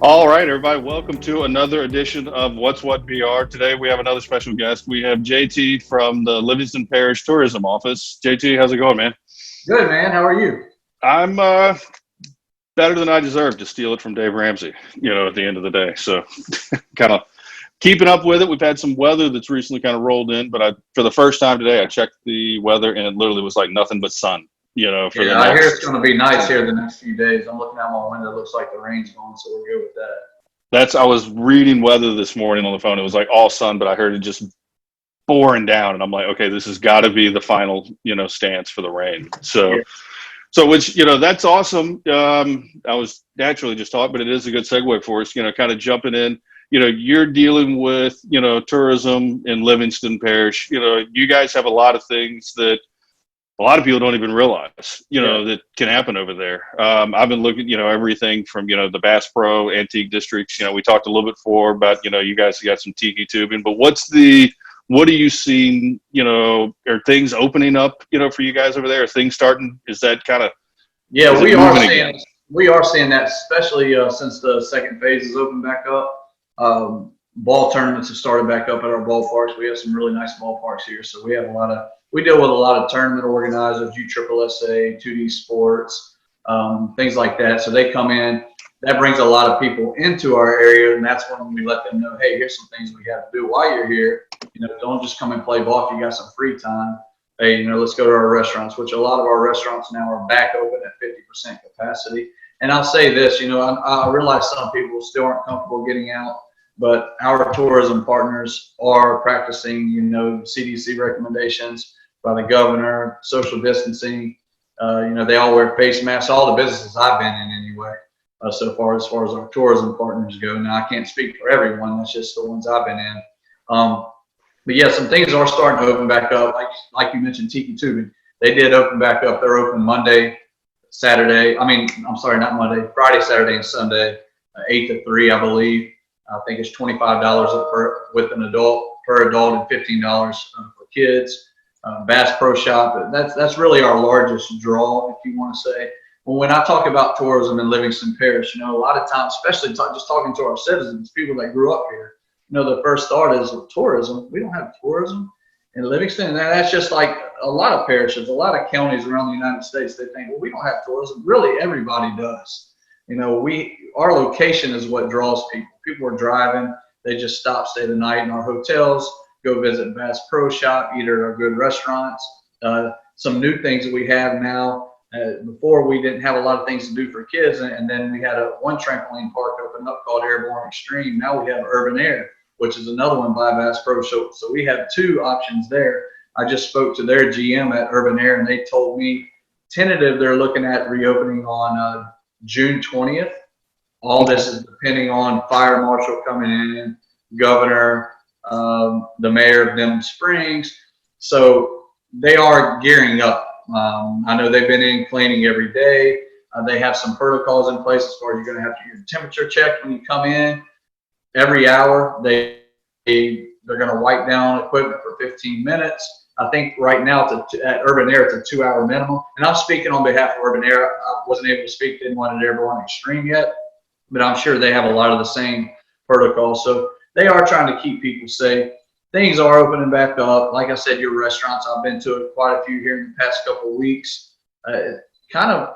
All right, everybody, welcome to another edition of What's What BR. Today we have another special guest. We have JT from the Livingston Parish Tourism Office. JT, how's it going, man? Good, man. How are you? I'm better than I deserve, to steal it from Dave Ramsey, at the end of the day. So kind of keeping up with it. We've had some weather that's recently kind of rolled in, but for the first time today, I checked the weather and it literally was like nothing but sun, for the Yeah, I hear it's next. going to be nice here the next few days. I'm looking out my window. It looks like the rain's going, so we're good with that. I was reading weather this morning on the phone. It was like all sun, but I heard it just pouring down, and I'm like, okay, this has got to be the final, stance for the rain. So, Yeah. which, that's awesome. I was naturally just talking, but it is a good segue for us, kind of jumping in. You're dealing with, tourism in Livingston Parish. You guys have a lot of things that a lot of people don't even realize, that can happen over there. I've been looking, everything from, the Bass Pro antique districts. We talked a little bit before about, you guys got some tiki tubing, but what are you seeing, are things opening up, for you guys over there? Are things starting? Is that kind of, Yeah, is it moving again? we are seeing that, especially since the second phase is open back up. Ball tournaments have started back up at our ballparks. We have some really nice ballparks here, so we deal with a lot of tournament organizers, USSSA, 2D Sports, things like that. So they come in. That brings a lot of people into our area, and that's when we let them know, hey, here's some things we have to do while you're here. Don't just come and play ball if you got some free time. Hey, let's go to our restaurants, which a lot of our restaurants now are back open at 50% capacity. And I'll say this, I realize some people still aren't comfortable getting out, but our tourism partners are practicing, CDC recommendations by the governor, social distancing. They all wear face masks. All the businesses I've been in anyway, so far as our tourism partners go. Now, I can't speak for everyone. That's just the ones I've been in. But yeah, some things are starting to open back up. Like you mentioned, Tiki Tubing. They did open back up. They're open Monday, Saturday. I'm sorry, not Monday. Friday, Saturday, and Sunday, 8 to 3, I believe. I think it's $25 with an adult per adult and $15 for kids. Bass Pro Shop. That's really our largest draw, if you want to say. Well, when I talk about tourism in Livingston Parish, a lot of times, especially just talking to our citizens, people that grew up here, the first thought is tourism. We don't have tourism in Livingston. And that's just like a lot of parishes, a lot of counties around the United States. They think, well, we don't have tourism. Really, everybody does. Our location is what draws people. People are driving. They just stop, stay the night in our hotels, go visit Bass Pro Shop, eat at our good restaurants. Some new things that we have now. Before we didn't have a lot of things to do for kids, and then we had one trampoline park open up called Airborne Extreme. Now we have Urban Air, which is another one by Bass Pro Shop. So we have two options there. I just spoke to their GM at Urban Air, and they told me tentative they're looking at reopening on June 20th. All this is depending on fire marshal coming in, governor, the mayor of Denham Springs. So they are gearing up. I know they've been in cleaning every day. They have some protocols in place as far as you're going to have to get your temperature checked when you come in. Every hour, they're going to wipe down equipment for 15 minutes. I think right now at Urban Air, it's a 2-hour minimum. And I'm speaking on behalf of Urban Air. I wasn't able to speak to anyone at Airborne Extreme yet, but I'm sure they have a lot of the same protocols. So they are trying to keep people safe. Things are opening back up. Like I said, your restaurants, I've been to quite a few here in the past couple of weeks. It kind of,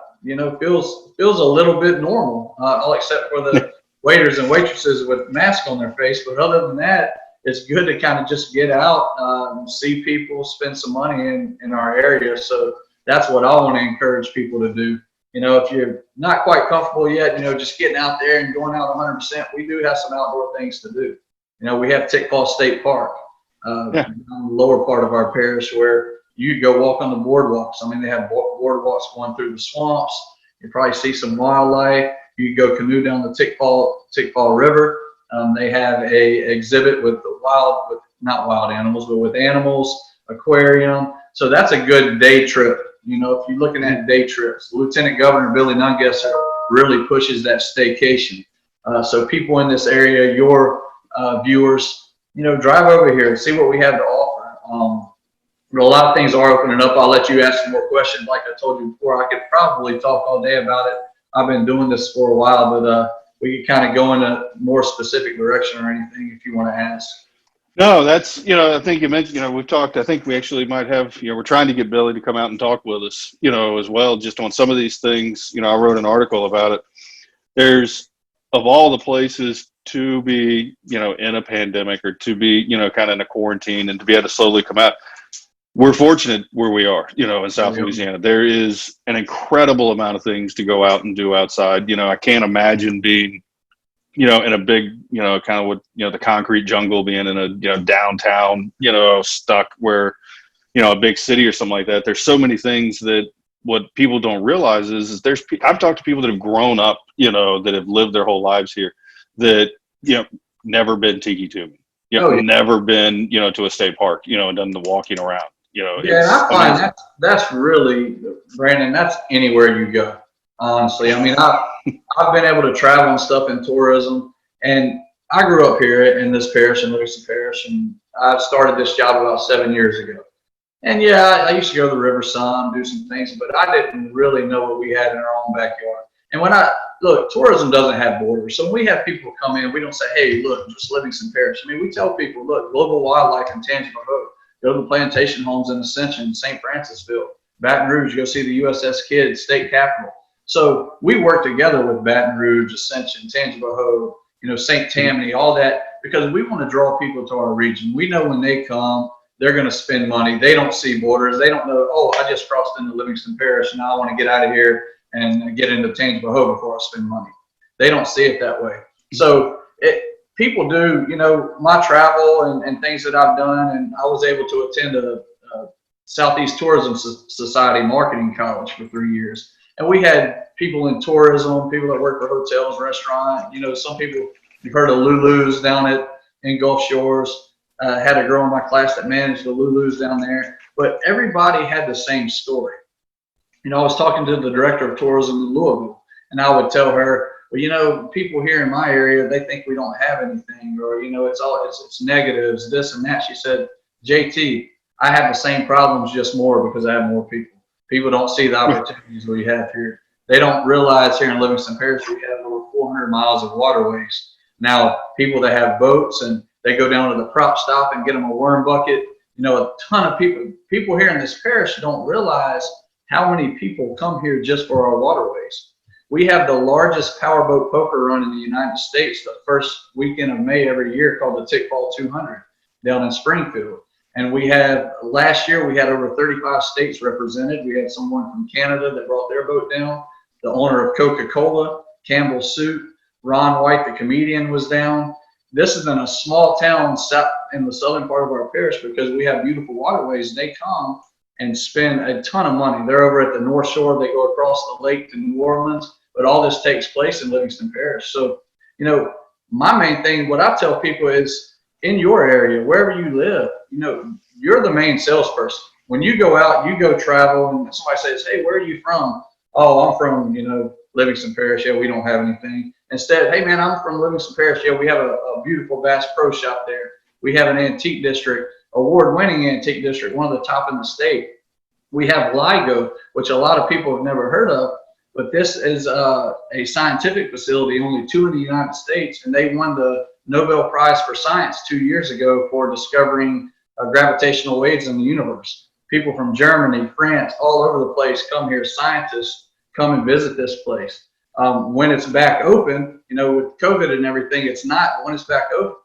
feels a little bit normal, all except for the waiters and waitresses with masks on their face. But other than that, it's good to kind of just get out, see people, spend some money in our area. So that's what I want to encourage people to do. If you're not quite comfortable yet, just getting out there and going out 100%, we do have some outdoor things to do. We have Tickfaw State Park. On the lower part of our parish where you go walk on the boardwalks. They have boardwalks going through the swamps. You probably see some wildlife. You go canoe down the Tickfaw River. They have a exhibit with not wild animals, but with animals, aquarium. So that's a good day trip. If you're looking at day trips, Lieutenant Governor Billy Nungesser really pushes that staycation. So people in this area, your viewers, drive over here and see what we have to offer. A lot of things are opening up. I'll let you ask some more questions. Like I told you before, I could probably talk all day about it. I've been doing this for a while, but we could kind of go in a more specific direction or anything if you want to ask. No, that's, I think you mentioned, we've talked, I think we actually might have, we're trying to get Billy to come out and talk with us, as well, just on some of these things. I wrote an article about it. There's, of all the places to be, in a pandemic or to be, kind of in a quarantine and to be able to slowly come out, we're fortunate where we are, in South Louisiana. There is an incredible amount of things to go out and do outside. I can't imagine being, in a big, kind of with, the concrete jungle, being in a, downtown, stuck where, a big city or something like that. There's so many things that what people don't realize is I've talked to people that have grown up, that have lived their whole lives here that, never been tiki tubing, never been, to a state park, and done the walking around, Yeah, and I find that's really, Brandon, that's anywhere you go. Honestly, I mean, I've been able to travel and stuff in tourism, and I grew up here in this parish, in Livingston Parish, and I started this job about 7 years ago. And yeah, I used to go to the River Sun, do some things, but I didn't really know what we had in our own backyard. And look, tourism doesn't have borders. So when we have people come in, we don't say, hey, look, just Livingston Parish. I mean, we tell people, look, global wildlife in Tangible Hope, go to the plantation homes in Ascension, St. Francisville, Baton Rouge, go see the USS Kidd, state capitol. So we work together with Baton Rouge, Ascension, Tangible Hope, St. Tammany, all that, because we want to draw people to our region. We know when they come, they're going to spend money. They don't see borders. They don't know, oh, I just crossed into Livingston Parish, and now I want to get out of here and get into Tangible Hope before I spend money. They don't see it that way. So people do, my travel and things that I've done, and I was able to attend a Southeast Tourism Society marketing college for 3 years. And we had people in tourism, people that work for hotels, restaurants, some people, you've heard of Lulu's down in Gulf Shores. Had a girl in my class that managed the Lulu's down there, but everybody had the same story. I was talking to the director of tourism in Louisville, and I would tell her, well, people here in my area, they think we don't have anything, or, it's negatives, this and that. She said, JT, I have the same problems, just more because I have more people. People don't see the opportunities we have here. They don't realize here in Livingston Parish, we have over 400 miles of waterways. Now, people that have boats and they go down to the prop stop and get them a worm bucket. A ton of people here in this parish don't realize how many people come here just for our waterways. We have the largest powerboat poker run in the United States the first weekend of May every year, called the Tickfall 200 down in Springfield. And last year we had over 35 states represented. We had someone from Canada that brought their boat down. The owner of Coca-Cola, Campbell Soup, Ron White, the comedian, was down. This is in a small town in the southern part of our parish because we have beautiful waterways. They come and spend a ton of money. They're over at the North Shore. They go across the lake to New Orleans, but all this takes place in Livingston Parish. So, my main thing, what I tell people is, in your area, wherever you live, you're the main salesperson. When you go out, you go travel, and somebody says, hey, where are you from? Oh, I'm from, Livingston Parish. Yeah, we don't have anything. Instead, hey, man, I'm from Livingston Parish. Yeah, we have a beautiful Bass Pro Shop there. We have an antique district, award-winning antique district, one of the top in the state. We have LIGO, which a lot of people have never heard of, but this is a scientific facility, only 2 in the United States, and they won the Nobel Prize for Science 2 years ago for discovering gravitational waves in the universe. People from Germany, France, all over the place come here. Scientists come and visit this place. When it's back open, with COVID and everything, it's not. When it's back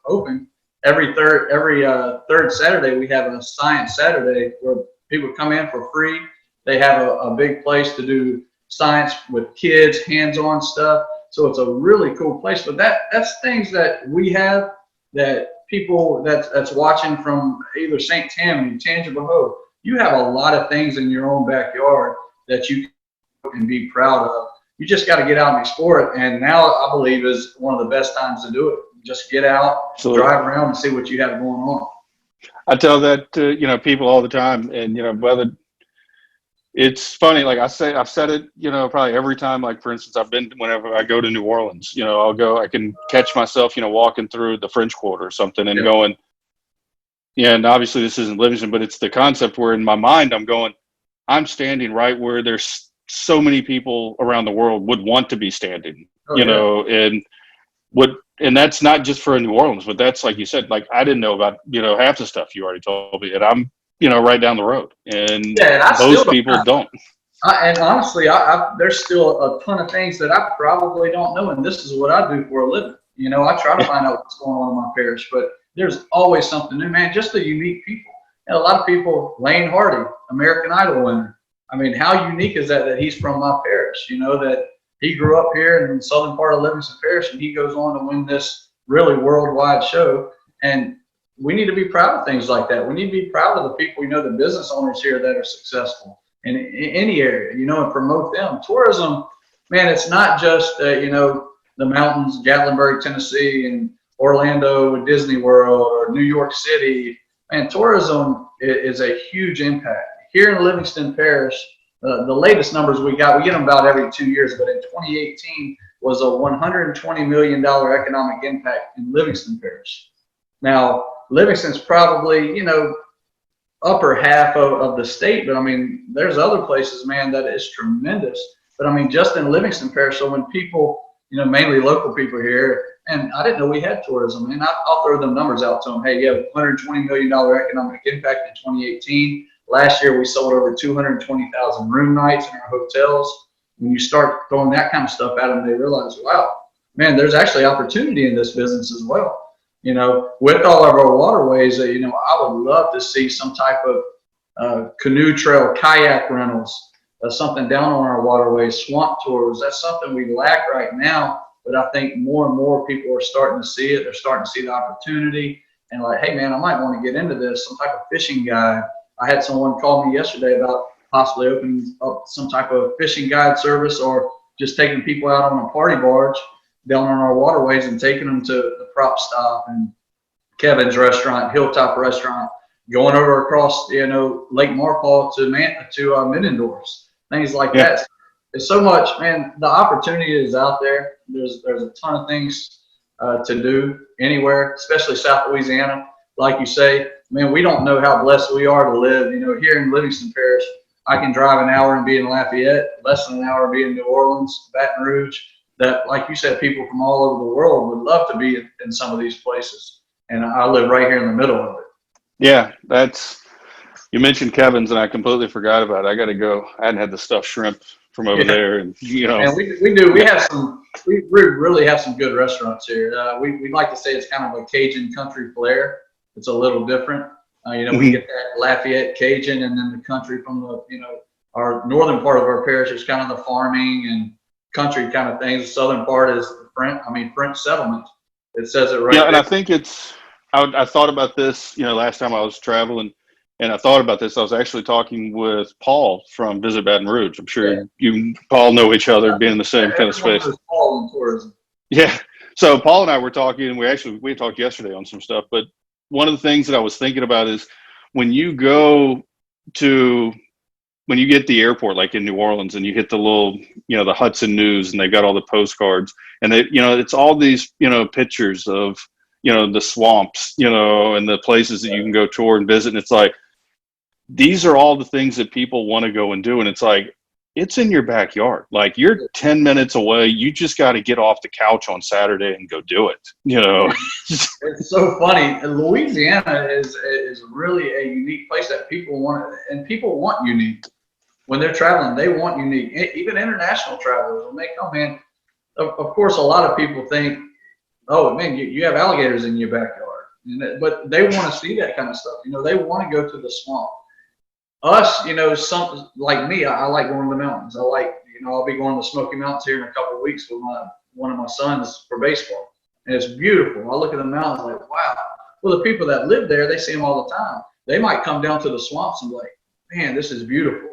open, every third Saturday we have a Science Saturday where people come in for free. They have a big place to do science with kids, hands-on stuff. So it's a really cool place. But that's things that we have that people that's watching from either St. Tammany, Tangible Hope. You have a lot of things in your own backyard that you can be proud of. You just got to get out and explore it. And now I believe is one of the best times to do it. Just get out, Absolutely. Drive around and see what you have going on. I tell that to, people all the time. And, whether it's funny, like I've said it, probably every time, like for instance, whenever I go to New Orleans, I can catch myself, walking through the French Quarter or something and going, and obviously this isn't Livingston, but it's the concept where in my mind, I'm standing right where there's so many people around the world would want to be standing, and what, and that's not just for New Orleans, but that's like you said, like I didn't know about, half the stuff you already told me, and I'm, right down the road, and Yeah, and I still most people don't. and honestly, there's still a ton of things that I probably don't know, and this is what I do for a living. I try to find out what's going on in my parish, but there's always something new, man. Just the unique people, and a lot of people. Lane Hardy, American Idol winner. I mean, how unique is that he's from my parish? That he grew up here in the southern part of Livingston Parish, and he goes on to win this really worldwide show. And we need to be proud of things like that. We need to be proud of the people, the business owners here that are successful in any area, and promote them. Tourism, man, it's not just, the mountains, Gatlinburg, Tennessee, and Orlando with Disney World, or New York City. Man, tourism is a huge impact. Here in Livingston Parish, the latest numbers we get them about every 2 years, but in 2018 was a $120 million economic impact in Livingston Parish. Now, Livingston's probably, upper half of the state, but I mean, there's other places, man, that is tremendous. But I mean, just in Livingston Parish, so when people, mainly local people here, and I didn't know we had tourism, and I'll throw them numbers out to them. Hey, yeah, $120 million economic impact in 2018. Last year, we sold over 220,000 room nights in our hotels. When you start throwing that kind of stuff at them, they realize, wow, man, there's actually opportunity in this business as well. With all of our waterways, I would love to see some type of canoe trail, kayak rentals, something down on our waterways, swamp tours. That's something we lack right now, but I think more and more people are starting to see it. They're starting to see the opportunity and like, hey, man, I might want to get into this, some type of fishing guide. I had someone call me yesterday about possibly opening up some type of fishing guide service, or just taking people out on a party barge down on our waterways and taking them to the Prop Stop and Kevin's Restaurant, Hilltop Restaurant, going over across, Lake Marpaw to Menendorf's, things like that. It's so much, man. The opportunity is out there. There's a ton of things to do anywhere, especially South Louisiana. Like you say, man, we don't know how blessed we are to live. Here in Livingston Parish, I can drive an hour and be in Lafayette, less than an hour and be in New Orleans, Baton Rouge. That, like you said, people from all over the world would love to be in some of these places. And I live right here in the middle of it. Yeah, you mentioned Kevin's, and I completely forgot about it. I got to go. I hadn't had the stuffed shrimp from over there, and And we do. We have we really have some good restaurants here. We like to say it's kind of a Cajun country flair. It's a little different. We get that Lafayette Cajun, and then the country from the our northern part of our parish is kind of the farming and country kind of things. The southern part is French settlement. It says it right there. And I think I thought about this, last time I was traveling, and I thought about this. I was actually talking with Paul from Visit Baton Rouge. I'm sure you and Paul know each other, being in the same kind of space. Paul in tourism. Yeah. So Paul and I were talking, and we talked yesterday on some stuff, but one of the things that I was thinking about is when you get the airport, like in New Orleans, and you hit the little, the Hudson News, and they've got all the postcards, and it's all these, pictures of, the swamps, and the places that you can go tour and visit. And it's like, these are all the things that people want to go and do. And it's like, it's in your backyard. Like, you're 10 minutes away. You just got to get off the couch on Saturday and go do it. It's so funny. Louisiana is really a unique place that people want, and people want unique. When they're traveling, they want unique. Even international travelers, when they come in, of course, a lot of people think, oh, man, you have alligators in your backyard. But they want to see that kind of stuff. They want to go to the swamp. Us, some like me, I like going to the mountains. I like, I'll be going to the Smoky Mountains here in a couple of weeks with one of my sons for baseball. And it's beautiful. I look at the mountains like, wow. Well, the people that live there, they see them all the time. They might come down to the swamps and be like, man, this is beautiful.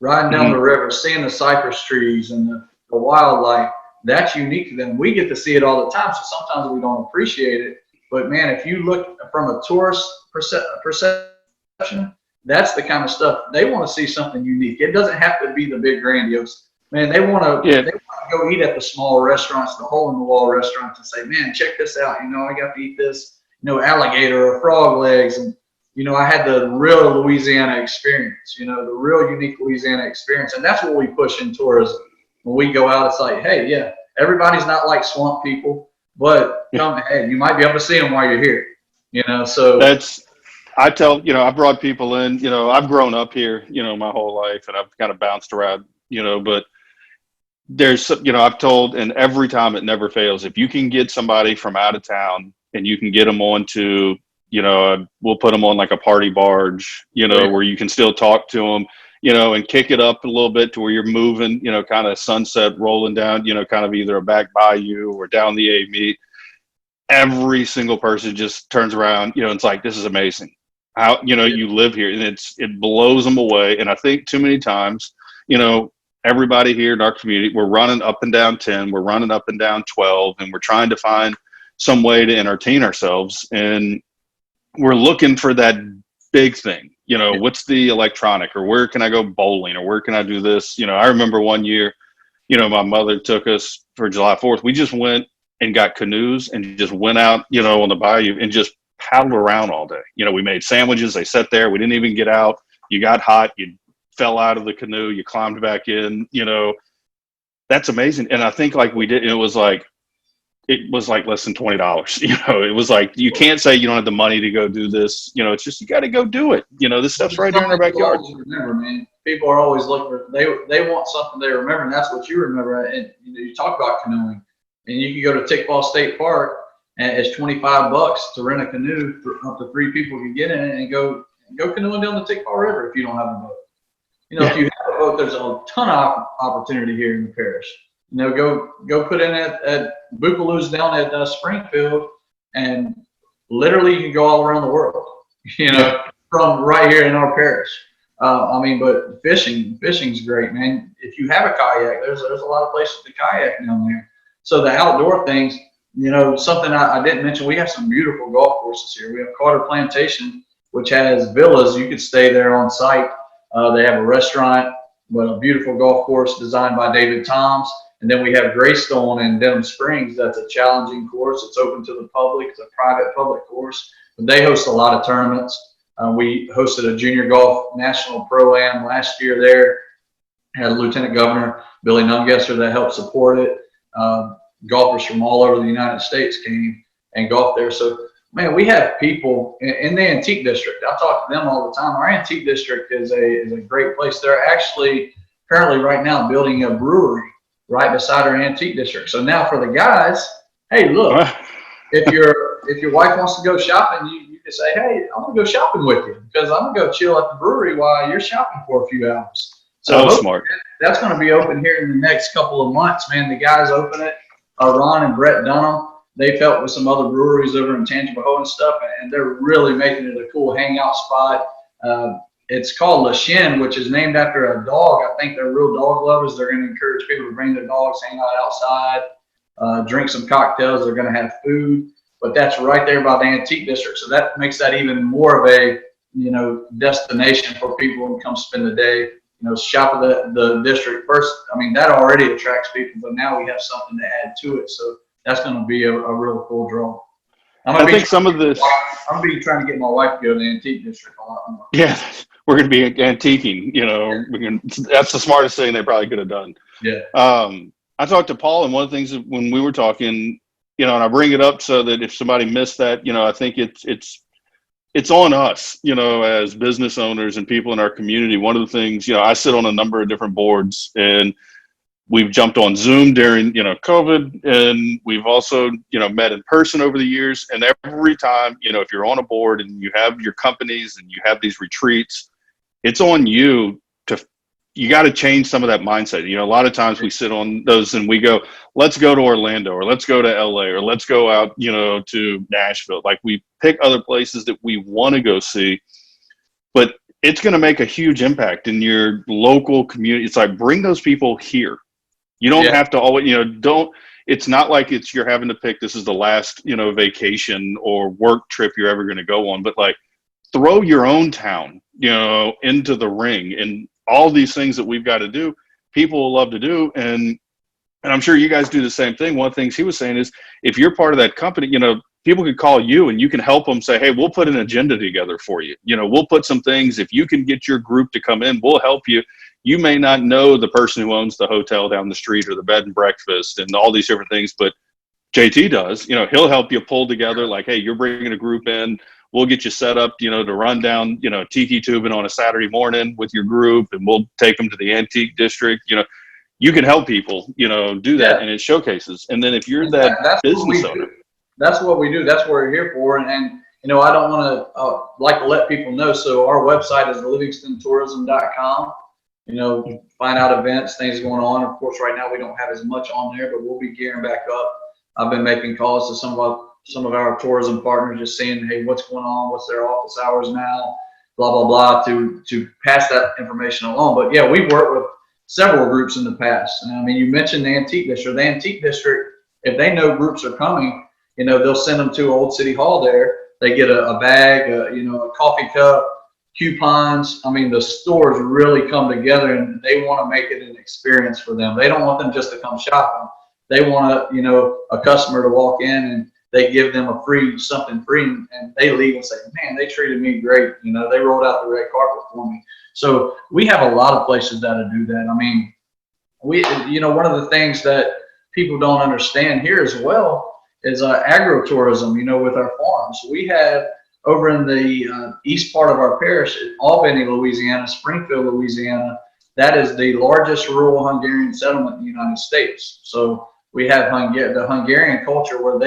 Riding down the river, seeing the cypress trees and the wildlife, that's unique to them. We get to see it all the time, so sometimes we don't appreciate it. But, man, if you look from a tourist perception, that's the kind of stuff. They want to see something unique. It doesn't have to be the big grandiose. Man, they want to go eat at the small restaurants, the hole-in-the-wall restaurants, and say, man, check this out. I got to eat this, alligator or frog legs. And, I had the real Louisiana experience, the real unique Louisiana experience. And that's what we push in tourism. When we go out, it's like, hey, yeah, everybody's not like swamp people. but come ahead, you might be able to see them while you're here. So That's, I tell, I brought people in, I've grown up here, my whole life, and I've kind of bounced around, but there's, I've told, and every time it never fails, if you can get somebody from out of town and you can get them onto, we'll put them on like a party barge, where you can still talk to them, and kick it up a little bit to where you're moving, kind of sunset rolling down, kind of either a back bayou or down the A-meet. Every single person just turns around, it's like, this is amazing. How, you live here, and it blows them away. And I think too many times, everybody here in our community, we're running up and down 10, we're running up and down 12, and we're trying to find some way to entertain ourselves. And we're looking for that big thing, what's the electronic, or where can I go bowling, or where can I do this? I remember one year, my mother took us for July 4th. We just went and got canoes and just went out, on the bayou and just paddled around all day. We made sandwiches. They sat there. We didn't even get out. You got hot. You fell out of the canoe. You climbed back in. That's amazing. And I think like we did, it was like less than $20. It was like, you can't say you don't have the money to go do this. It's just, you got to go do it. This stuff's right here in our backyard. Remember, man, people are always looking for, they want something they remember, and that's what you remember. And you talk about canoeing, and you can go to Tickfaw State Park, and it's $25 to rent a canoe. Up to 3 people can get in it and go canoeing down the Tickfaw River if you don't have a boat. If you have a boat, there's a ton of opportunity here in the parish. Go put in at Bookaloo's down at Springfield, and literally you can go all around the world, from right here in our parish. But fishing's great, man. If you have a kayak, there's a lot of places to kayak down there. So the outdoor things, something I didn't mention, we have some beautiful golf courses here. We have Carter Plantation, which has villas. You could stay there on site. They have a restaurant, but a beautiful golf course designed by David Toms. And then we have Greystone in Denham Springs. That's a challenging course. It's open to the public. It's a private public course. But they host a lot of tournaments. We hosted a junior golf national pro-am last year there. Had Lieutenant Governor Billy Nungesser that helped support it. Golfers from all over the United States came and golfed there. So, man, we have people in the Antique District. I talk to them all the time. Our Antique District is a great place. They're actually currently right now building a brewery right beside our Antique District. So now for the guys, hey, look, if your wife wants to go shopping, you can say, hey, I'm gonna go shopping with you, because I'm gonna go chill at the brewery while you're shopping for a few hours. So smart. That's going to be open here in the next couple of months, man. The guys open it. Ron and Brett Dunham, they felt with some other breweries over in Tangipahoa and stuff, and they're really making it a cool hangout spot. It's called La Chienne, which is named after a dog. I think they're real dog lovers. They're going to encourage people to bring their dogs, hang out outside, drink some cocktails. They're going to have food, but that's right there by the Antique District. So that makes that even more of a, destination for people who come spend the day, shop at the district first. That already attracts people, but now we have something to add to it. So that's going to be a real cool draw. I'm going to be trying to get my wife to go to the Antique District a lot more. Yeah, we're going to be antiquing, that's the smartest thing they probably could have done. Yeah. I talked to Paul, and one of the things when we were talking, and I bring it up so that if somebody missed that, I think it's on us, as business owners and people in our community. One of the things, I sit on a number of different boards, and we've jumped on Zoom during, COVID, and we've also, met in person over the years. And every time, if you're on a board and you have your companies and you have these retreats, it's on you you got to change some of that mindset. A lot of times we sit on those and we go, let's go to Orlando, or let's go to LA, or let's go out, to Nashville. Like, we pick other places that we want to go see, but it's going to make a huge impact in your local community. It's like, bring those people here. You don't have to always, it's not like you're having to pick, this is the last, vacation or work trip you're ever going to go on, but like, throw your own town, into the ring. And all these things that we've got to do, people will love to do. And I'm sure you guys do the same thing. One of the things he was saying is, if you're part of that company, people could call you and you can help them, say, hey, we'll put an agenda together for you. We'll put some things. If you can get your group to come in, we'll help you. You may not know the person who owns the hotel down the street or the bed and breakfast and all these different things, but JT does. He'll help you pull together like, hey, you're bringing a group in. We'll get you set up, to run down, tiki tubing on a Saturday morning with your group, and we'll take them to the antique district. You can help people, do that, Yeah. and it showcases. And then if you're And that that's what we business do. owner, That's what we do. That's what we're here for. And I don't want to like to let people know. So our website is livingston.tourism.com. Find out events, things going on. Of course, right now we don't have as much on there, but we'll be gearing back up. I've been making calls to some of our tourism partners, just saying, hey, what's going on? What's their office hours now? Blah blah blah, to pass that information along. But yeah, we've worked with several groups in the past. And I mean, you mentioned the antique district. The antique district, if they know groups are coming, they'll send them to Old City Hall there. They get a bag, a coffee cup, coupons. I mean, the stores really come together, and they want to make it an experience for them. They don't want them just to come shopping. They want a customer to walk in, and they give them something free, and they leave and say, man, they treated me great. They rolled out the red carpet for me. So we have a lot of places that do that. I mean, one of the things that people don't understand here as well is agritourism, with our farms. We have over in the east part of our parish, Albany, Louisiana, Springfield, Louisiana, that is the largest rural Hungarian settlement in the United States. So we have the Hungarian culture where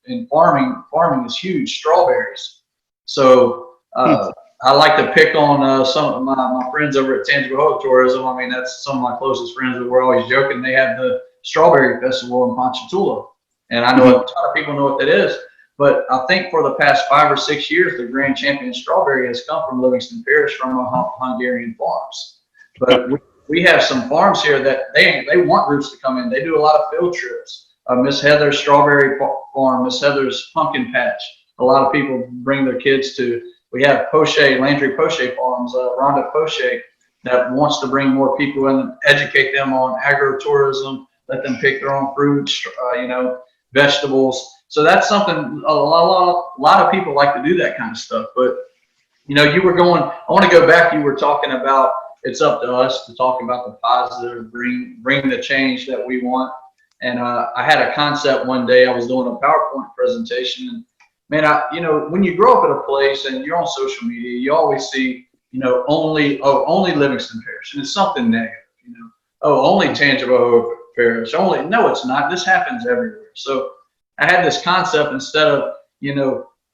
in farming is huge, strawberries. So I like to pick on some of my friends over at Tangible Hope Tourism. I mean, that's some of my closest friends that we're always joking. They have the Strawberry Festival in Ponchatoula. And I know a ton of people know what that is. But I think for the past 5 or 6 years, the grand champion strawberry has come from Livingston Parish from Hungarian farms. But we have some farms here that they want groups to come in. They do a lot of field trips. Miss Heather's Strawberry Farm, Miss Heather's Pumpkin Patch. A lot of people bring their kids to. We have Landry Poche Farms, Rhonda Poche, that wants to bring more people in and educate them on agritourism, let them pick their own fruits, vegetables. So that's something a lot of people like to do, that kind of stuff. But I want to go back. You were talking about it's up to us to talk about the positive, bring the change that we want. And I had a concept one day. I was doing a PowerPoint presentation, and man, when you grow up at a place and you're on social media, you always see only Livingston Parish, and it's something negative. Only Tangible Hope Parish. No, it's not. This happens everywhere. So I had this concept, instead of,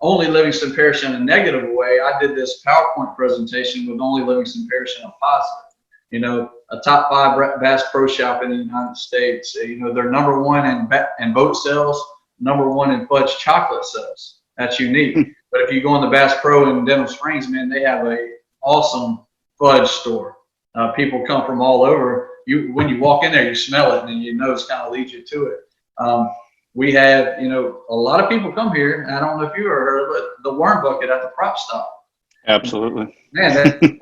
only Livingston Parish in a negative way, I did this PowerPoint presentation with only Livingston Parish in a positive. A top 5 Bass Pro Shop in the United States. They're number 1 in boat sales, number 1 in fudge chocolate sales. That's unique. But if you go in the Bass Pro in Denham Springs, man, they have a awesome fudge store. People come from all over. When you walk in there, you smell it, and your nose kind of leads you to it. We have, a lot of people come here. I don't know if you ever heard of it, the worm bucket at the prop stop. Absolutely. Man,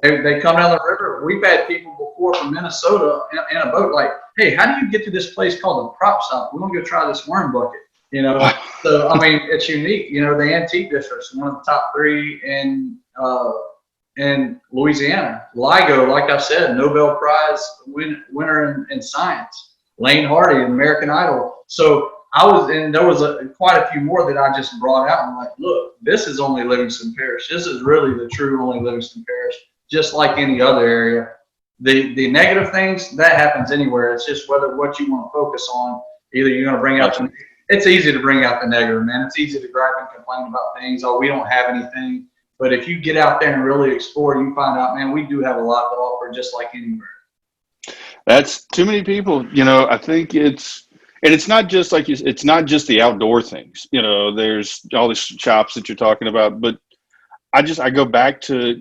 they come down the river. We've had people before from Minnesota in a boat like, hey, how do you get to this place called the prop stop? We're going to go try this worm bucket. So, I mean, it's unique. The antique district's one of the top 3 in Louisiana. LIGO, like I said, Nobel Prize winner in science. Lane Hardy, American Idol. So there was quite a few more that I just brought out. I'm like, look, this is only Livingston Parish. This is really the true only Livingston Parish, just like any other area. The negative things, that happens anywhere. It's just what you want to focus on. Either you're going to bring out it's easy to bring out the negative, man. It's easy to gripe and complain about things. Oh, we don't have anything. But if you get out there and really explore, you find out, man, we do have a lot to offer, just like anywhere. That's too many people. I think it's not just it's not just the outdoor things. There's all these shops that you're talking about, but I go back to,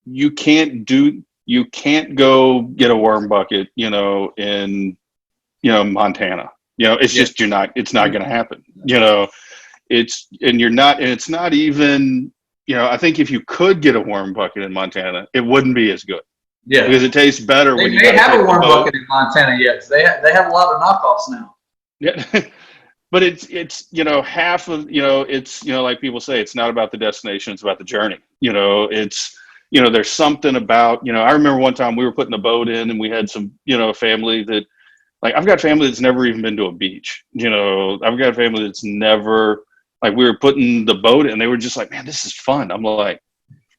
you can't go get a worm bucket, in, Montana. It's just it's not going to happen. It's not even, I think if you could get a worm bucket in Montana, it wouldn't be as good. Yeah, because it tastes better when you have a worm bucket in Montana. Yes, they have a lot of knockoffs now. Yeah, but it's half of it's like people say, it's not about the destination, it's about the journey. It's there's something about I remember one time we were putting a boat in, and we had some family that like I've got family that's never even been to a beach. You know, I've got family that's never, like, we were putting the boat in, they were just like, man, this is fun. I'm like,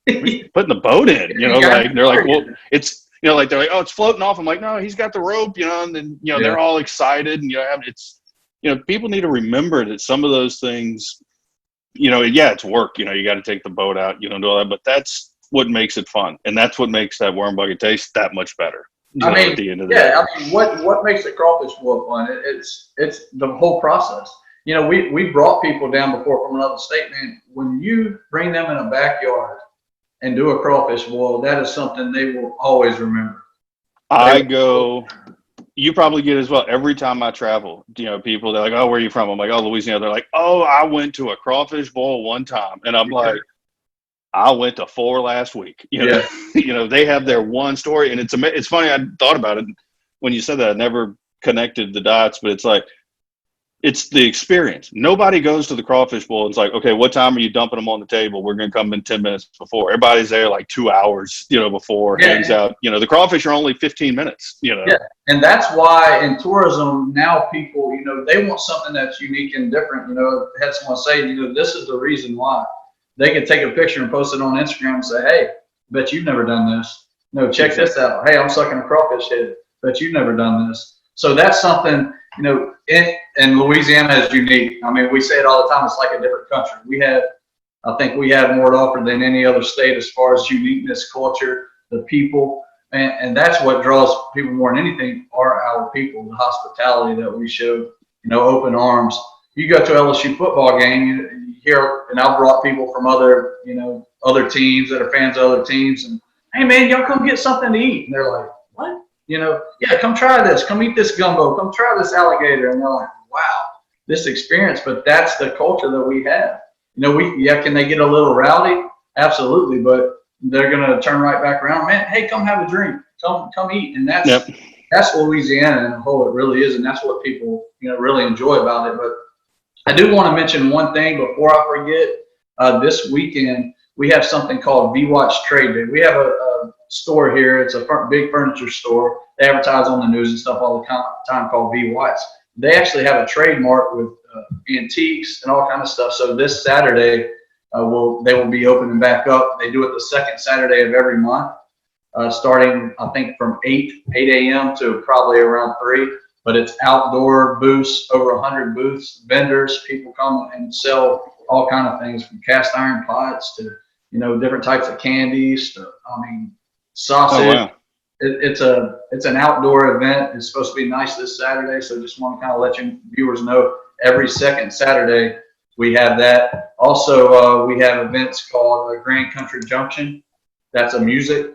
putting the boat in, you know, like they're like, well, it's, you know, like they're like, oh, it's floating off. I'm like, no, he's got the rope, you know, and then, you know, they're all excited, and, you know, it's, you know, people need to remember that some of those things, you know, yeah, it's work, you know, you got to take the boat out, you know, do all that, but that's what makes it fun. And that's what makes that worm bucket taste that much better. You know, at the end of the day. I mean, what makes the crawfish boil fun? It's the whole process. You know, we brought people down before from another state, man. When you bring them in a backyard and do a crawfish boil, that is something they will always remember. You probably get as well. Every time I travel, you know, people, they're like, oh, where are you from? I'm like, oh, Louisiana. They're like, oh, I went to a crawfish boil one time. And I'm like, I went to 4 last week. You know, you know, they have their one story, and it's funny. I thought about it when you said that. I never connected the dots, but it's like, it's the experience. Nobody goes to the crawfish bowl and it's like, okay, what time are you dumping them on the table? We're going to come in 10 minutes before. Everybody's there like 2 hours, you know, before, hangs out. You know, the crawfish are only 15 minutes, you know. Yeah, and that's why in tourism now people, you know, they want something that's unique and different. You know, I had someone say, you know, this is the reason why. They can take a picture and post it on Instagram and say, hey, bet you've never done this. No, check this out. Hey, I'm sucking a crawfish head. Bet you've never done this. So that's something, you know, and Louisiana is unique. I mean, we say it all the time. It's like a different country. I think we have more to offer than any other state as far as uniqueness, culture, the people. And that's what draws people more than anything are our people, the hospitality that we show, you know, open arms. You go to LSU football game, you hear, and I've brought people from other, you know, other teams that are fans of other teams, and hey man, y'all come get something to eat. And they're like, what? You know, yeah, come try this, come eat this gumbo, come try this alligator. And they're like, wow, this experience. But that's the culture that we have. You know, can they get a little rowdy? Absolutely, but they're gonna turn right back around. Man, hey, come have a drink, come eat. And that's Louisiana in a whole, it really is, and that's what people, you know, really enjoy about it. But I do want to mention one thing before I forget. This weekend, we have something called V-Watch Trade Day. We have a store here. It's a big furniture store. They advertise on the news and stuff all the time called V-Watch. They actually have a trademark with antiques and all kind of stuff. So this Saturday, they will be opening back up. They do it the second Saturday of every month, starting, I think, from 8 a.m. to probably around 3. But it's outdoor booths, over 100 booths, vendors, people come and sell all kind of things from cast iron pots to, you know, different types of candies to, I mean, sausage. Oh, wow. It's an outdoor event. It's supposed to be nice this Saturday. So just want to kind of let you viewers know every second Saturday we have that. Also, we have events called Grand Country Junction. That's a music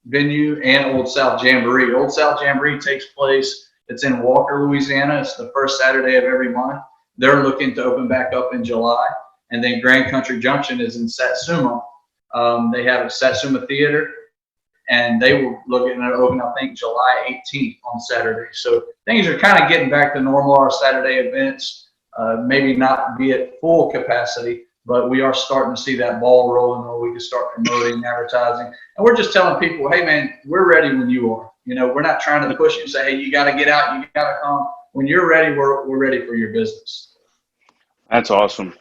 venue, and Old South Jamboree. Old South Jamboree takes place. It's in Walker, Louisiana. It's the first Saturday of every month. They're looking to open back up in July. And then Grand Country Junction is in Satsuma. They have a Satsuma Theater, and they will look at open, I think, July 18th on Saturday. So things are kind of getting back to normal. Our Saturday events, maybe not be at full capacity, but we are starting to see that ball rolling where we can start promoting, advertising. And we're just telling people, hey, man, we're ready when you are. You know, we're not trying to push you and say, hey, you got to get out, you got to come. When you're ready, we're ready for your business. That's awesome.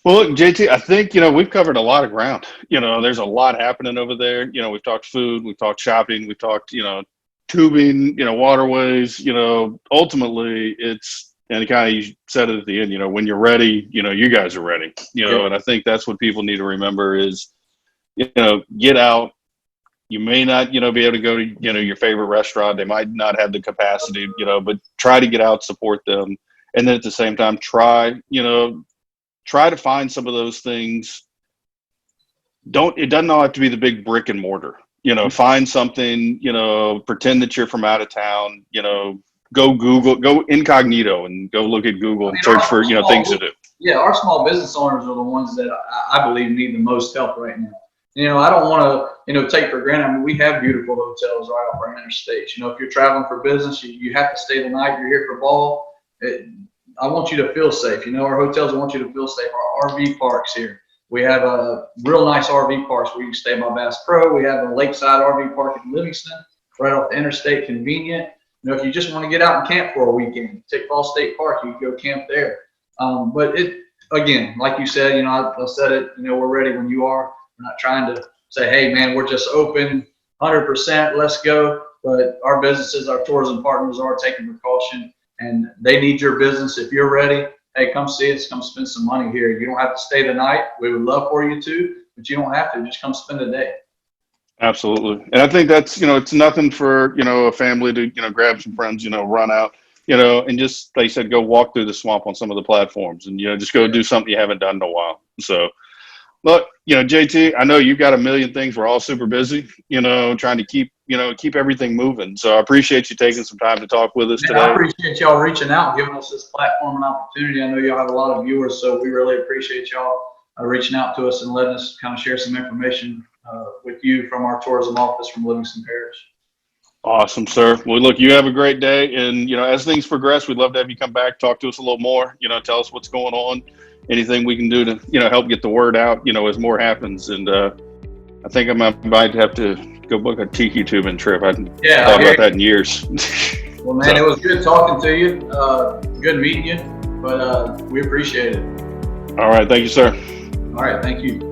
Well, look, JT, I think, you know, we've covered a lot of ground. You know, there's a lot happening over there. You know, we've talked food, we've talked shopping, we've talked, you know, tubing, you know, waterways. You know, ultimately it's, and kind of you said it at the end, you know, when you're ready, you know, you guys are ready, you know, and I think that's what people need to remember is, you know, get out. You may not, you know, be able to go to, you know, your favorite restaurant. They might not have the capacity, you know, but try to get out, support them. And then at the same time, try to find some of those things. It doesn't all have to be the big brick and mortar, you know, find something, you know, pretend that you're from out of town, you know, go incognito and go look at Google and search for, you know, things to do. Yeah. Our small business owners are the ones that I believe need the most help right now. You know, I don't want to, you know, take for granted. I mean, we have beautiful hotels right off our interstate. You know, if you're traveling for business, you have to stay the night. You're here for ball. I want you to feel safe. You know, our hotels, I want you to feel safe. Our RV parks here. We have a real nice RV parks where you can stay by Bass Pro. We have a lakeside RV park in Livingston, right off the interstate, convenient. if you just want to get out and camp for a weekend, Tickfall State Park, you can go camp there. But again, like you said, I said it, we're ready when you are. We're not trying to say, hey, man, we're just open 100%, let's go. But our businesses, our tourism partners are taking precaution, and they need your business. If you're ready, hey, come see us, come spend some money here. You don't have to stay the night. We would love for you to, but you don't have to. Just come spend a day. Absolutely. And I think that's, it's nothing for, a family to, grab some friends, run out, and just, like you said, go walk through the swamp on some of the platforms and, just go do something you haven't done in a while. So, look, JT, I know you've got a million things. We're all super busy, trying to keep everything moving. So I appreciate you taking some time to talk with us today. I appreciate y'all reaching out and giving us this platform and opportunity. I know y'all have a lot of viewers, so we really appreciate y'all reaching out to us and letting us kind of share some information with you from our tourism office from Livingston Parish. Awesome, sir. Well, look, you have a great day. And, as things progress, we'd love to have you come back, talk to us a little more, tell us what's going on, anything we can do to, help get the word out, as more happens. And I think I might have to go book a tiki tubing trip. I hadn't thought about that in years. Well, man, It was good talking to you. Good meeting you, but we appreciate it. All right. Thank you, sir. All right. Thank you.